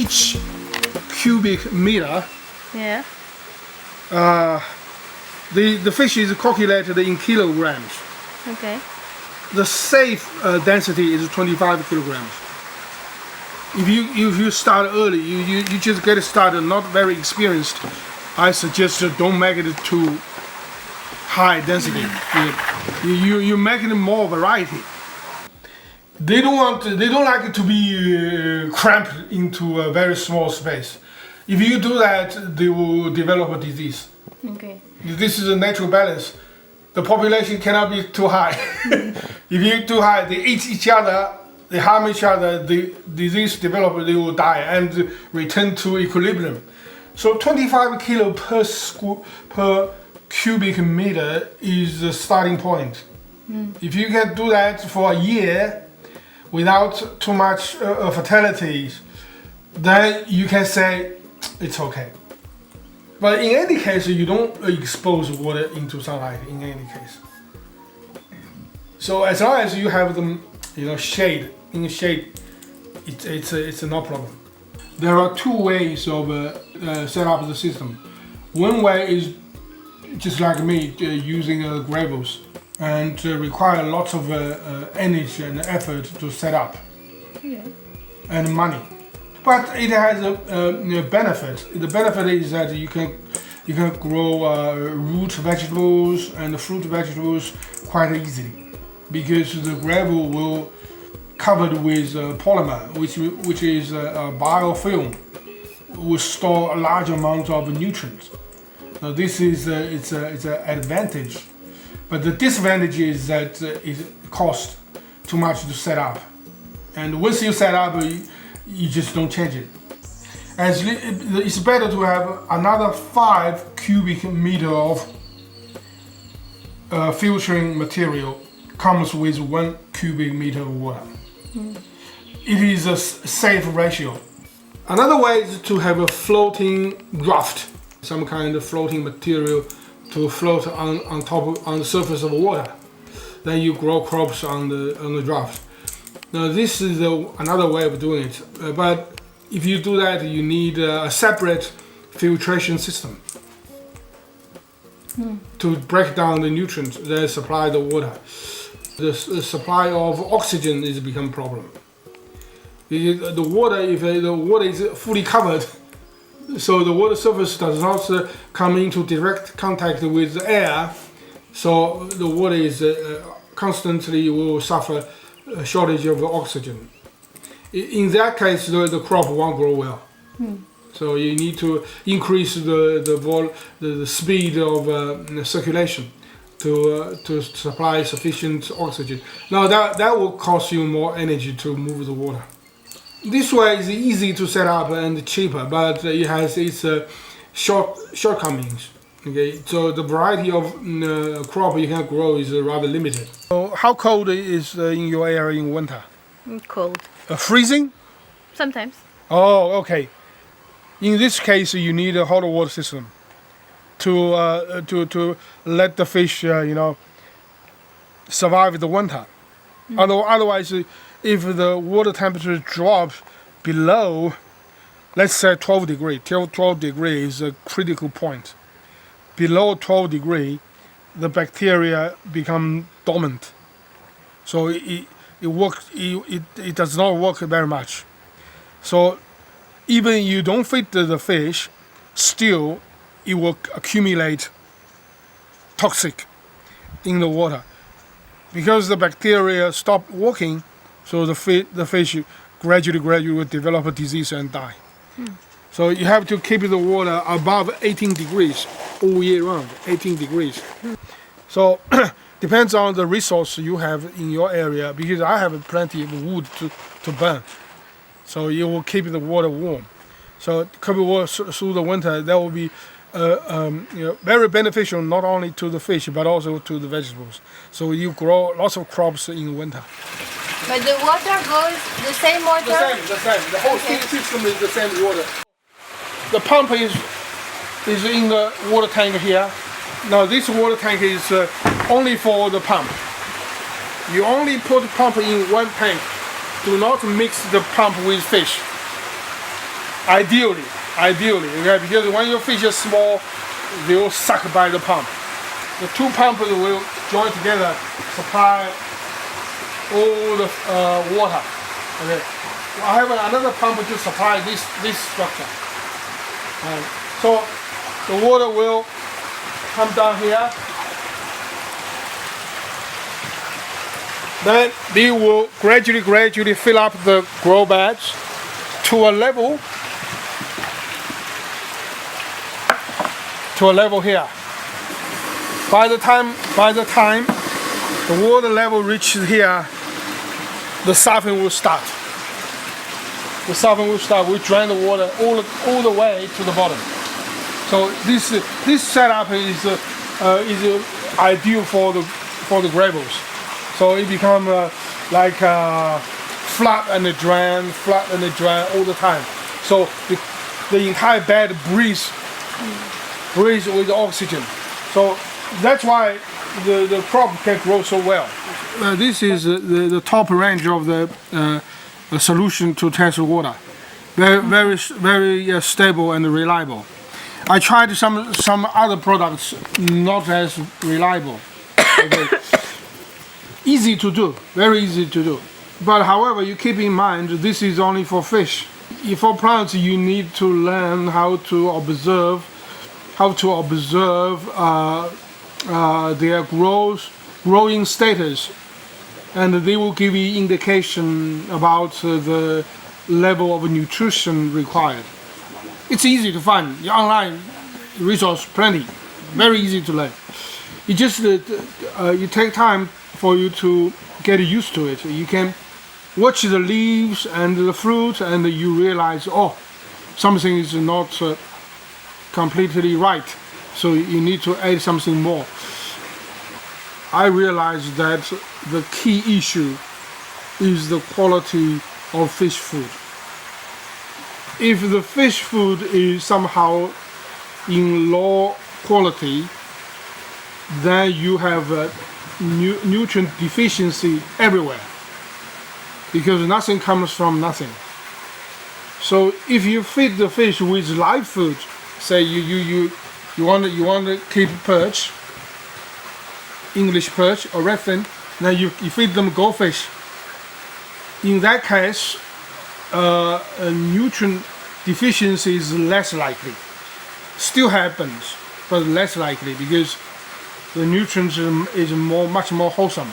each cubic meter, Yeah. the fish is calculated in kilograms. Okay. The safe density is 25 kilograms. If you start early, you just get started, not very experienced, I suggest don't make it too high density. You make it more variety. They don't like it to be cramped into a very small space. If you do that, they will develop a disease. Okay. This is a natural balance. The population cannot be too high. If you're too high, they eat each other, they harm each other, the disease develop, they will die and return to equilibrium. So 25 kilo per cubic meter is the starting point. If you can do that for a year without too much fatalities, then you can say it's okay. But in any case, you don't expose water into sunlight in any case. So as long as you have them, shade, in the shade, it's no problem. There are two ways of set up the system. One way is just like me, using gravels and require lots of energy and effort to set up, and money. But it has a benefit. The benefit is that you can grow root vegetables and fruit vegetables quite easily, because the gravel will covered with polymer, which is a biofilm, will store a large amount of nutrients. Now this is it's an advantage, but the disadvantage is that it costs too much to set up, and once you set up, you just don't change it. As it's better to have another 5 cubic meter of filtering material comes with 1 cubic meter of water. It is a safe ratio. Another way is to have a floating raft, some kind of floating material to float on the surface of water. Then you grow crops on the raft. Now this is another way of doing it, but if you do that, you need a separate filtration system to break down the nutrients that supply the water. The supply of oxygen is become a problem. The water, if the water is fully covered, so the water surface does not come into direct contact with the air, so the water is constantly will suffer a shortage of oxygen. In that case, the crop won't grow well. So you need to increase the speed of circulation to supply sufficient oxygen. Now that will cost you more energy to move the water. This way is easy to set up and cheaper, but it has its shortcomings. Okay, so the variety of crop you can grow is rather limited. So how cold is in your area in winter? Cold. Freezing? Sometimes. Oh, okay. In this case, you need a hot water system to let the fish, survive the winter. Otherwise, if the water temperature drops below, let's say 12 degrees, 12 degrees is a critical point. Below 12 degrees, the bacteria become dormant. So it does not work very much. So even you don't feed the fish, still it will accumulate toxic in the water. Because the bacteria stop working, so the fish gradually will develop a disease and die. So you have to keep the water above 18 degrees all year round, 18 degrees. So depends on the resource you have in your area, because I have plenty of wood to burn. So you will keep the water warm. So keep it warm through the winter. That will be very beneficial not only to the fish but also to the vegetables. So you grow lots of crops in winter. But the water goes the same water? The same. The whole system is the same water. The pump is in the water tank here. Now this water tank is only for the pump. You only put pump in one tank. Do not mix the pump with fish. Ideally, okay, because when your fish is small, they will suck by the pump. The two pumps will join together, supply all the water. Okay, I have another pump to supply this structure. So the water will come down here. Then they will gradually fill up the grow beds to a level here. By the time the water level reaches here, the softening will start. The softening will start. We drain the water all the way to the bottom. So this setup is ideal for the gravels. So it becomes like flat and drain all the time. So the entire bed breathes with oxygen. So that's why the crop can grow so well. This is the top range of the solution to test water. Very stable and reliable. I tried some other products not as reliable. Okay. Easy to do, very easy to do. But however, you keep in mind this is only for fish. For plants, you need to learn how to observe their growing status, and they will give you indication about the level of nutrition required. It's easy to find. The online resource plenty, very easy to learn. It just you take time for you to get used to it. You can watch the leaves and the fruit, and you realize, oh, something is not completely right, so you need to add something more. I realized that the key issue is the quality of fish food. If the fish food is somehow in low quality, then you have nutrient deficiency everywhere, because nothing comes from nothing. So if you feed the fish with live food, say you want to keep perch, English perch or redfin, then you feed them goldfish. In that case, a nutrient deficiency is less likely. Still happens, but less likely, because the nutrients is much more wholesome.